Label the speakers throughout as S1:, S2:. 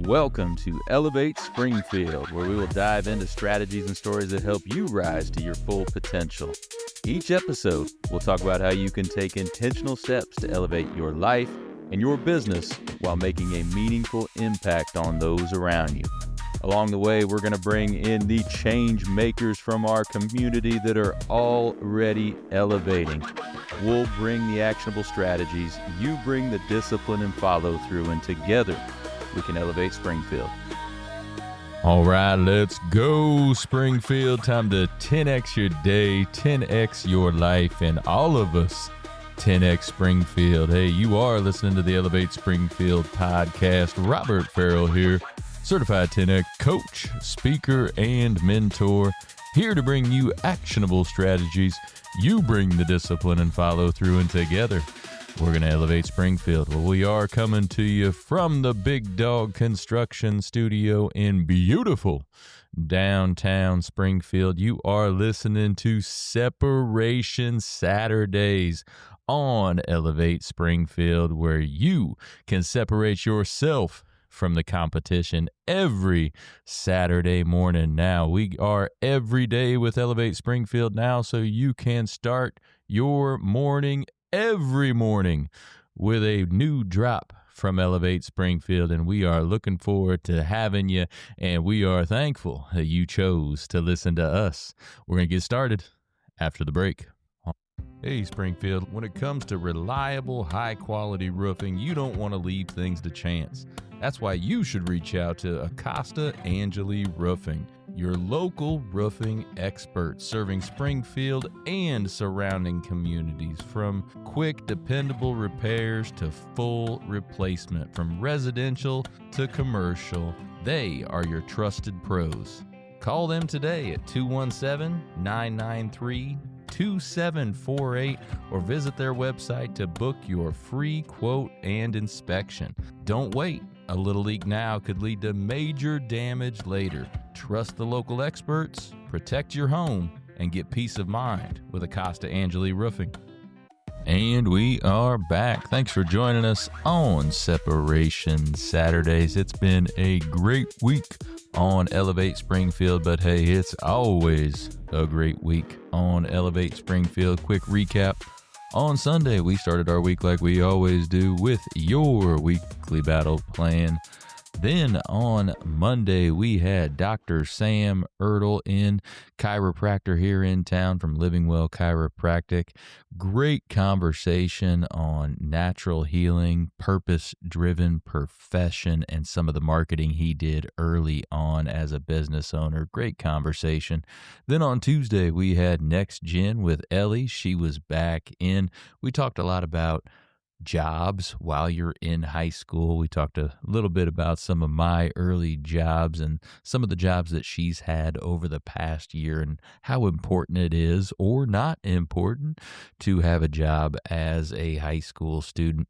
S1: Welcome to Elevate Springfield, where we will dive into strategies and stories that help you rise to your full potential. Each episode, we'll talk about how you can take intentional steps to elevate your life and your business while making a meaningful impact on those around you. Along the way, we're going to bring in the change makers from our community that are already elevating. We'll bring the actionable strategies, you bring the discipline and follow through, and together we can elevate Springfield.
S2: All right, let's go, Springfield. Time to 10x your day, 10x your life, and all of us 10x Springfield. Hey, you are listening to the Elevate Springfield podcast. Robert Ferriell here, certified 10x coach, speaker, and mentor, here to bring you actionable strategies. You bring the discipline and follow through, and together we're going to elevate Springfield. Well, we are coming to you from the Big Dog Construction Studio in beautiful downtown Springfield. You are listening to Separation Saturdays on Elevate Springfield, where you can separate yourself from the competition every Saturday morning. Now, we are every day with Elevate Springfield now, so you can start your morning every morning with a new drop from Elevate Springfield, and we are looking forward to having you, and we are thankful that you chose to listen to us. We're going to get started after the break. Hey, Springfield, when it comes to reliable, high-quality roofing, you don't want to leave things to chance. That's why you should reach out to Acosta Angeli Roofing, your local roofing experts serving Springfield and surrounding communities. From quick, dependable repairs to full replacement, from residential to commercial, they are your trusted pros. Call them today at 217-993-2748 or visit their website to book your free quote and inspection. Don't wait. A little leak now could lead to major damage later. Trust the local experts, protect your home, and get peace of mind with Acosta Angeli Roofing. And we are back. Thanks for joining us on Separation Saturdays. It's been a great week on Elevate Springfield, but hey, it's always a great week on Elevate Springfield. Quick recap. On Sunday, we started our week like we always do with your weekly battle plan. Then on Monday, we had Dr. Sam Ertl in, chiropractor here in town from Living Well Chiropractic. Great conversation on natural healing, purpose-driven profession, and some of the marketing he did early on as a business owner. Great conversation. Then on Tuesday, we had Next Gen with Ellie. She was back in. We talked a lot about jobs while you're in high school. We talked a little bit about some of my early jobs and some of the jobs that she's had over the past year and how important it is or not important to have a job as a high school student.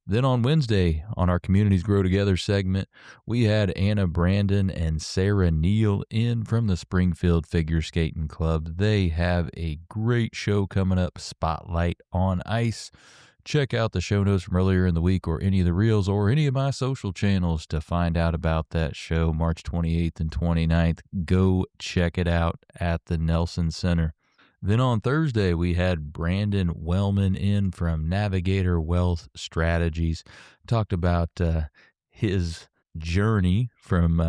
S2: Then on Wednesday, on our Communities Grow Together segment, we had Anna Brandon and Sarah Neal in from the Springfield Figure Skating Club. They have a great show coming up, Spotlight on Ice. Check out the show notes from earlier in the week or any of the reels or any of my social channels to find out about that show, March 28th and 29th. Go check it out at the Nelson Center. Then on Thursday, we had Brandon Wellman in from Navigator Wealth Strategies. Talked about his journey from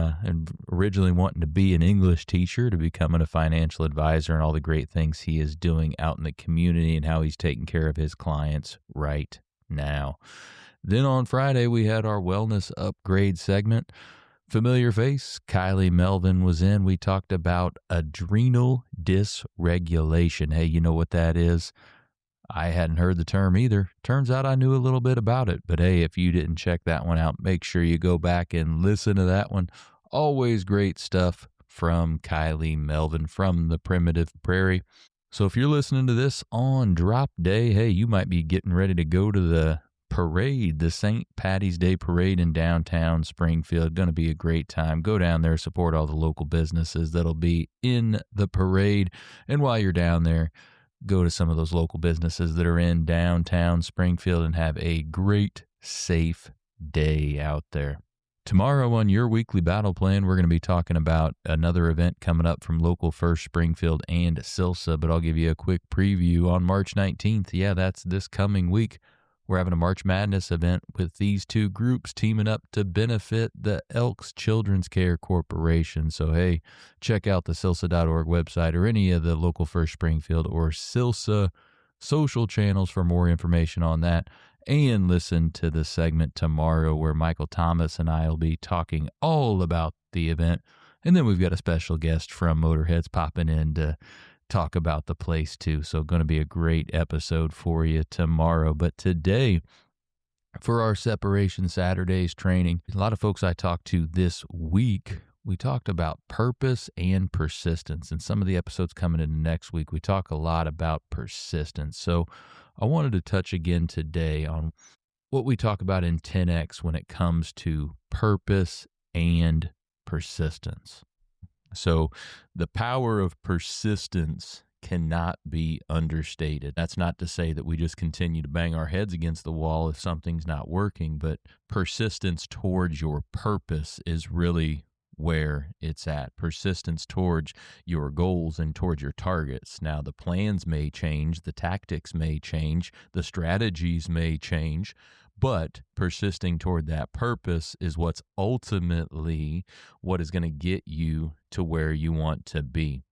S2: originally wanting to be an English teacher to becoming a financial advisor and all the great things he is doing out in the community and how he's taking care of his clients right now. Then on Friday, we had our wellness upgrade segment. Familiar face, Kylie Melvin was in. We talked about adrenal dysregulation. Hey, you know what that is? I hadn't heard the term either. Turns out I knew a little bit about it. But hey, if you didn't check that one out, make sure you go back and listen to that one. Always great stuff from Kylie Melvin from the Primitive Prairie. So if you're listening to this on drop day, hey, you might be getting ready to go to the parade, the St. Patty's Day Parade in downtown Springfield. Going to be a great time. Go down there, support all the local businesses that'll be in the parade. And while you're down there, go to some of those local businesses that are in downtown Springfield and have a great, safe day out there. Tomorrow on your weekly battle plan, we're going to be talking about another event coming up from local First Springfield and Silsa, but I'll give you a quick preview on March 19th. Yeah, that's this coming week. We're having a March Madness event with these two groups teaming up to benefit the Elks Children's Care Corporation. So, hey, check out the silsa.org website or any of the local First Springfield or Silsa social channels for more information on that. And listen to the segment tomorrow where Michael Thomas and I will be talking all about the event. And then we've got a special guest from Motorheads popping in to talk about the place too. So going to be a great episode for you tomorrow. But today, for our Separation Saturdays training, a lot of folks I talked to this week, we talked about purpose and persistence. And some of the episodes coming in next week, we talk a lot about persistence. So I wanted to touch again today on what we talk about in 10X when it comes to purpose and persistence. So the power of persistence cannot be understated. That's not to say that we just continue to bang our heads against the wall if something's not working, but persistence towards your purpose is really where it's at. Persistence towards your goals and towards your targets. Now, the plans may change, the tactics may change, the strategies may change, but persisting toward that purpose is what's ultimately what is going to get you to where you want to be.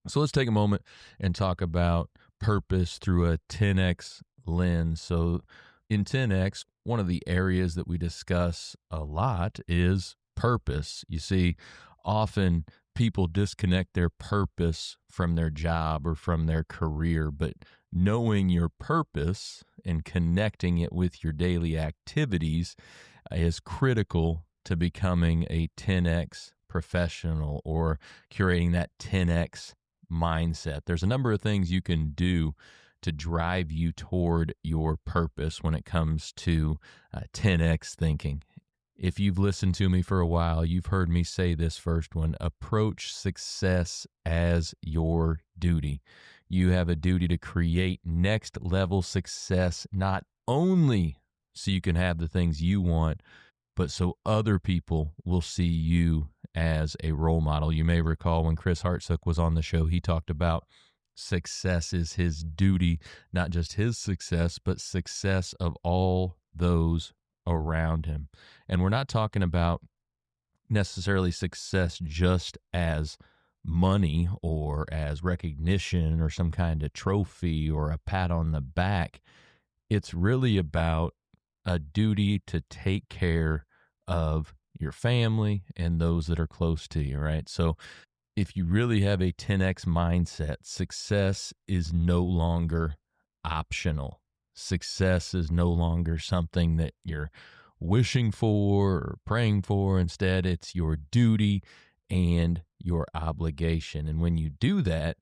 S2: So let's take a moment and talk about purpose through a 10X lens. So in 10X, one of the areas that we discuss a lot is purpose. You see, often people disconnect their purpose from their job or from their career, but knowing your purpose and connecting it with your daily activities is critical to becoming a 10X professional or curating that 10X mindset. There's a number of things you can do to drive you toward your purpose when it comes to 10X thinking. If you've listened to me for a while, you've heard me say this first one: approach success as your duty. You have a duty to create next level success, not only so you can have the things you want, but so other people will see you as a role model. You may recall when Chris Hartsook was on the show, he talked about success is his duty, not just his success, but success of all those around him. And we're not talking about necessarily success just as money or as recognition or some kind of trophy or a pat on the back. It's really about a duty to take care of your family and those that are close to you, right? So if you really have a 10X mindset, success is no longer optional. Success is no longer something that you're wishing for or praying for. Instead, it's your duty and your obligation. And when you do that,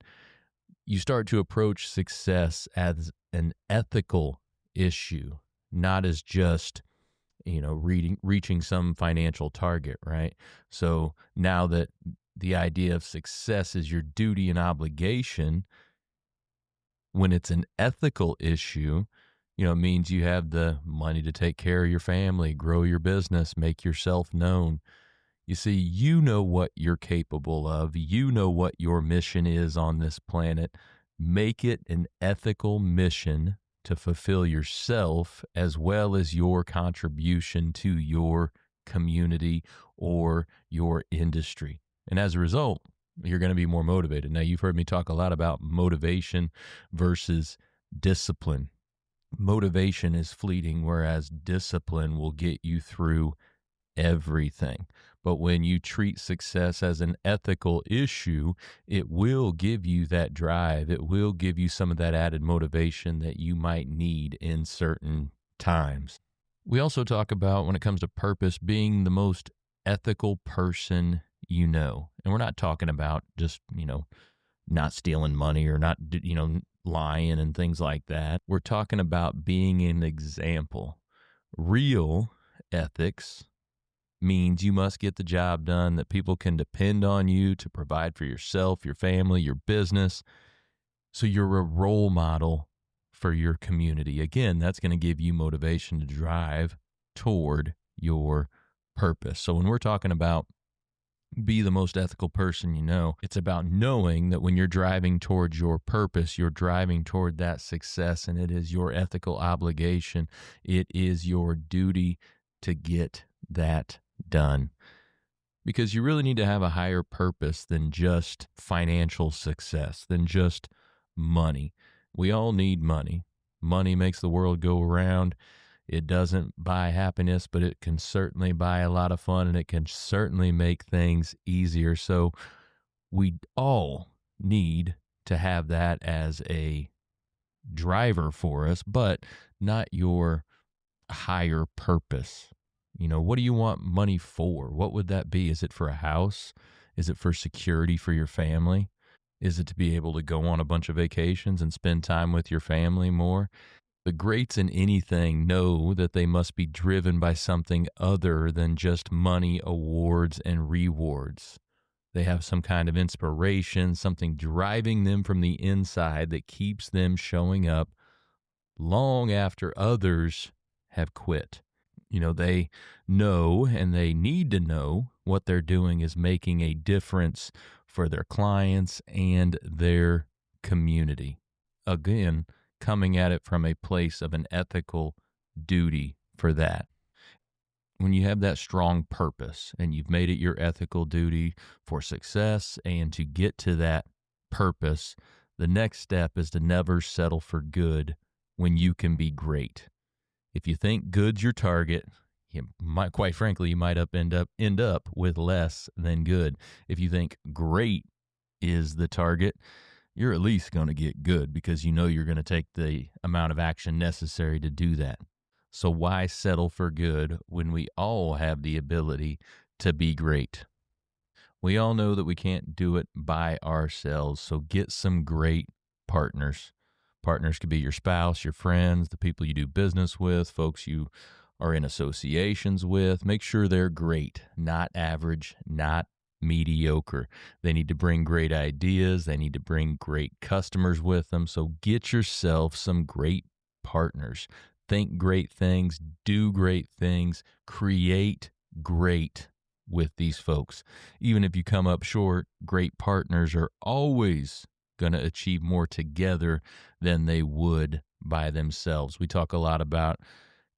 S2: you start to approach success as an ethical issue, not as just, reaching some financial target, right? So now that the idea of success is your duty and obligation, when it's an ethical issue, it means you have the money to take care of your family, grow your business, make yourself known. You see, you know what you're capable of. You know what your mission is on this planet. Make it an ethical mission to fulfill yourself as well as your contribution to your community or your industry. And as a result, you're going to be more motivated. Now, you've heard me talk a lot about motivation versus discipline. Motivation is fleeting, whereas discipline will get you through everything. But when you treat success as an ethical issue, it will give you that drive. It will give you some of that added motivation that you might need in certain times. We also talk about, when it comes to purpose, being the most ethical person you know. And we're not talking about just, not stealing money or not, lying and things like that. We're talking about being an example. Real ethics means you must get the job done, that people can depend on you to provide for yourself, your family, your business. So you're a role model for your community. Again, that's going to give you motivation to drive toward your purpose. So when we're talking about be the most ethical person you know, it's about knowing that when you're driving towards your purpose, you're driving toward that success, and it is your ethical obligation. It is your duty to get that done. Because you really need to have a higher purpose than just financial success, than just money. We all need money. Money makes the world go around. It doesn't buy happiness, but it can certainly buy a lot of fun, and it can certainly make things easier. So we all need to have that as a driver for us, but not your higher purpose. You know, what do you want money for? What would that be? Is it for a house? Is it for security for your family? Is it to be able to go on a bunch of vacations and spend time with your family more? The greats in anything know that they must be driven by something other than just money, awards, and rewards. They have some kind of inspiration, something driving them from the inside that keeps them showing up long after others have quit. You know, they know, and they need to know, what they're doing is making a difference for their clients and their community. Again, coming at it from a place of an ethical duty for that. When you have that strong purpose and you've made it your ethical duty for success and to get to that purpose, the next step is to never settle for good when you can be great. If you think good's your target, you might, quite frankly, you might end up with less than good. If you think great is the target, you're at least going to get good because you know you're going to take the amount of action necessary to do that. So why settle for good when we all have the ability to be great? We all know that we can't do it by ourselves, so get some great partners. Partners could be your spouse, your friends, the people you do business with, folks you are in associations with. Make sure they're great, not average, not mediocre. They need to bring great ideas. They need to bring great customers with them. So get yourself some great partners. Think great things, do great things, create great with these folks. Even if you come up short, great partners are always going to achieve more together than they would by themselves. We talk a lot about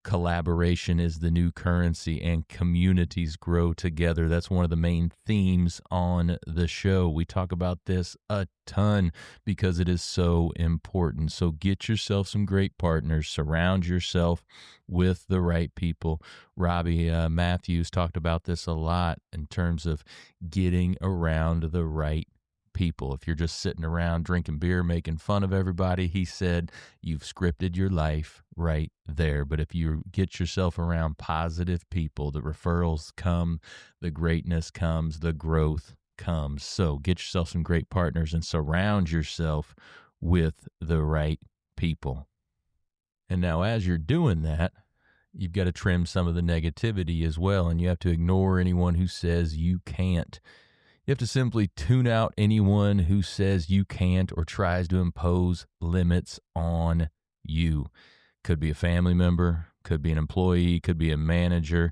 S2: collaboration is the new currency and communities grow together. That's one of the main themes on the show. We talk about this a ton because it is so important. So get yourself some great partners. Surround yourself with the right people. Robbie Matthews talked about this a lot in terms of getting around the right people. If you're just sitting around drinking beer, making fun of everybody, he said, you've scripted your life right there. But if you get yourself around positive people, the referrals come, the greatness comes, the growth comes. So get yourself some great partners and surround yourself with the right people. And now as you're doing that, you've got to trim some of the negativity as well, and you have to ignore anyone who says you can't. You have to simply tune out anyone who says you can't or tries to impose limits on you. Could be a family member, could be an employee, could be a manager.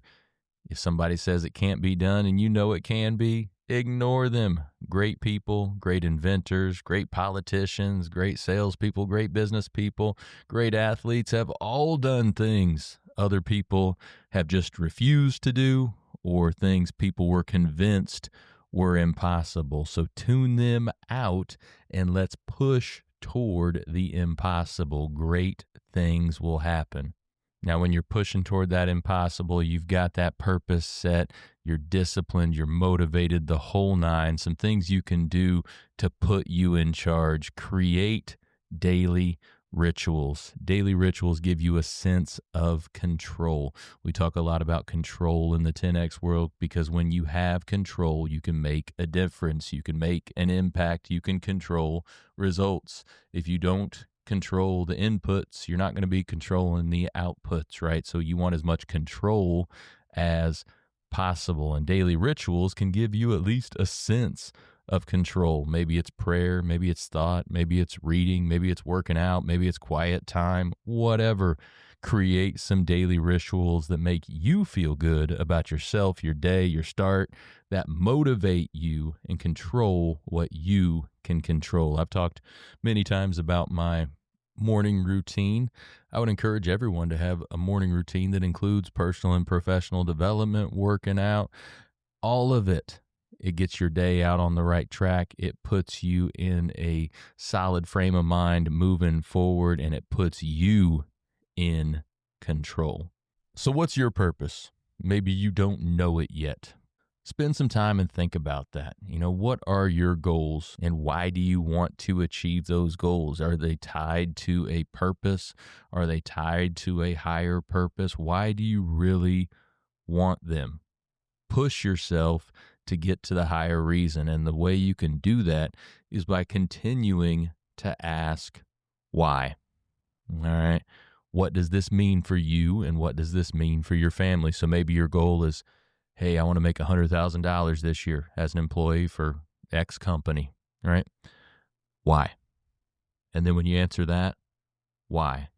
S2: If somebody says it can't be done and you know it can be, ignore them. Great people, great inventors, great politicians, great salespeople, great business people, great athletes have all done things other people have just refused to do, or things people were convinced were impossible. So tune them out and let's push toward the impossible. Great things will happen. Now, when you're pushing toward that impossible, you've got that purpose set, you're disciplined, you're motivated, the whole nine. Some things you can do to put you in charge. Create daily rituals. Daily rituals give you a sense of control. We talk a lot about control in the 10X world because when you have control, you can make a difference. You can make an impact. You can control results. If you don't control the inputs, you're not going to be controlling the outputs, right? So you want as much control as possible. And daily rituals can give you at least a sense of control. Maybe it's prayer, maybe it's thought, maybe it's reading, maybe it's working out, maybe it's quiet time, whatever. Create some daily rituals that make you feel good about yourself, your day, your start, that motivate you and control what you can control. I've talked many times about my morning routine. I would encourage everyone to have a morning routine that includes personal and professional development, working out, all of it. It gets your day out on the right track. It puts you in a solid frame of mind moving forward, and it puts you in control. So what's your purpose? Maybe you don't know it yet. Spend some time and think about that. What are your goals and why do you want to achieve those goals? Are they tied to a purpose? Are they tied to a higher purpose? Why do you really want them? Push yourself to get to the higher reason. And the way you can do that is by continuing to ask why. All right. What does this mean for you? And what does this mean for your family? So maybe your goal is, hey, I want to make $100,000 this year as an employee for X company, right? Why? And then when you answer that, why?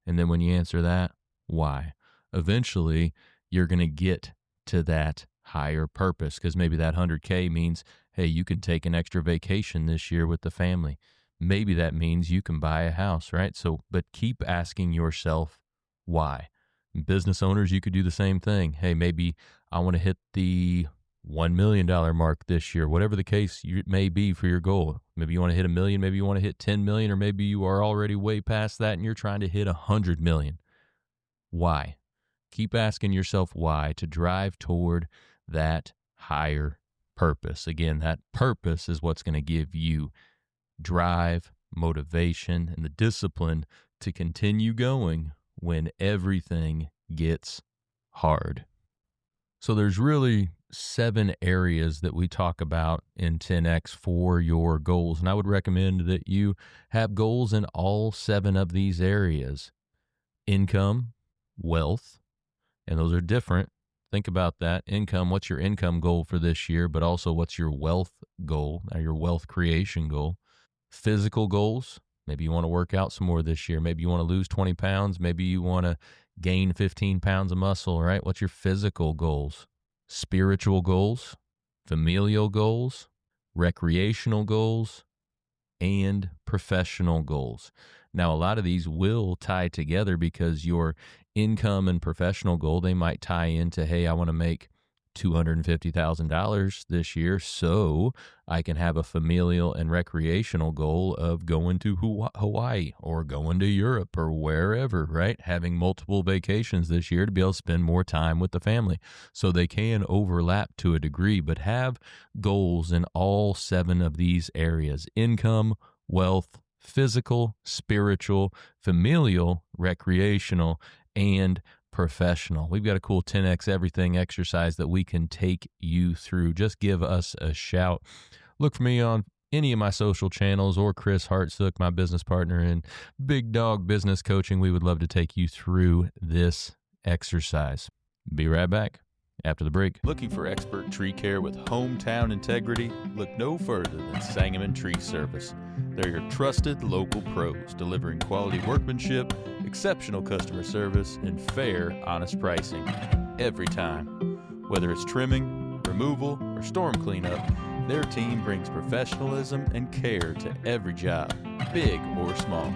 S2: And then when you answer that, why? Eventually, you're going to get to that higher purpose, because maybe that 100K means, hey, you can take an extra vacation this year with the family. Maybe that means you can buy a house, right? So, but keep asking yourself why. Business owners, you could do the same thing. Hey, maybe I want to hit the $1 million mark this year, whatever the case may be for your goal. Maybe you want to hit $1 million, maybe you want to hit 10 million, or maybe you are already way past that and you're trying to hit 100 million. Why? Keep asking yourself why to drive toward that higher purpose. Again, that purpose is what's going to give you drive, motivation, and the discipline to continue going when everything gets hard. So there's really 7 areas that we talk about in 10X for your goals. And I would recommend that you have goals in all 7 of these areas. Income, wealth, and those are different. Think about that. Income, what's your income goal for this year, but also what's your wealth goal, or your wealth creation goal. Physical goals, maybe you want to work out some more this year. Maybe you want to lose 20 pounds. Maybe you want to gain 15 pounds of muscle, right? What's your physical goals? Spiritual goals, familial goals, recreational goals, and professional goals. Now, a lot of these will tie together because your income and professional goal, they might tie into, hey, I want to make $250,000 this year, so I can have a familial and recreational goal of going to Hawaii or going to Europe or wherever, right? Having multiple vacations this year to be able to spend more time with the family. So they can overlap to a degree, but have goals in all 7 of these areas: income, wealth, physical, spiritual, familial, recreational, and professional. We've got a cool 10X everything exercise that we can take you through. Just give us a shout. Look for me on any of my social channels, or Chris Hartsook, my business partner in Big Dog Business Coaching. We would love to take you through this exercise. Be right back after the break.
S1: Looking for expert tree care with hometown integrity? Look no further than Sangamon Tree Service. They're your trusted local pros, delivering quality workmanship, exceptional customer service, and fair, honest pricing every time. Whether it's trimming, removal, or storm cleanup, their team brings professionalism and care to every job, big or small.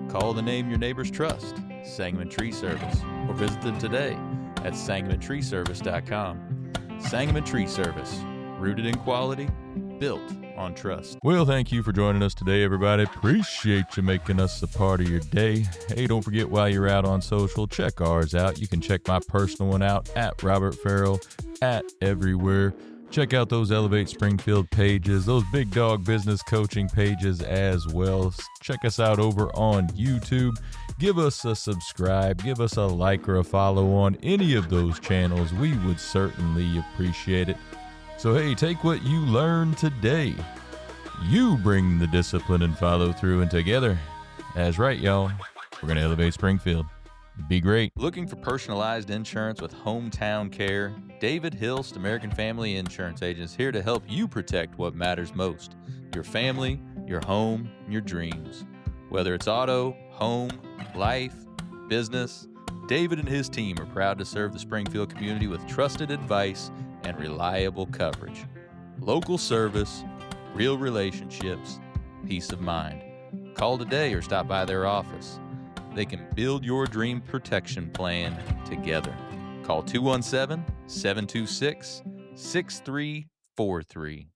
S1: Call the name your neighbors trust, Sangamon Tree Service, or visit them today at SangamonTreeService.com. Sangamon Tree Service, rooted in quality, built on trust.
S2: Well, thank you for joining us today, everybody. Appreciate you making us a part of your day. Hey, don't forget, while you're out on social, check ours out. You can check my personal one out at Robert Ferriell at everywhere. Check out those Elevate Springfield pages, those Big Dog Business Coaching pages as well. Check us out over on YouTube. Give us a subscribe, give us a like or a follow on any of those channels. We would certainly appreciate it. So hey, take what you learned today. You bring the discipline and follow through, and together, that's right, y'all, we're going to elevate Springfield. Be great.
S1: Looking for personalized insurance with hometown care? David Hilst, American Family Insurance Agents, here to help you protect what matters most: your family, your home, and your dreams. Whether it's auto, home, life,
S2: business, David and his team are proud to serve the Springfield community with trusted advice and reliable coverage. Local service, real relationships, peace of mind. Call today or stop by their office. They can build your dream protection plan together. Call 217-726-6343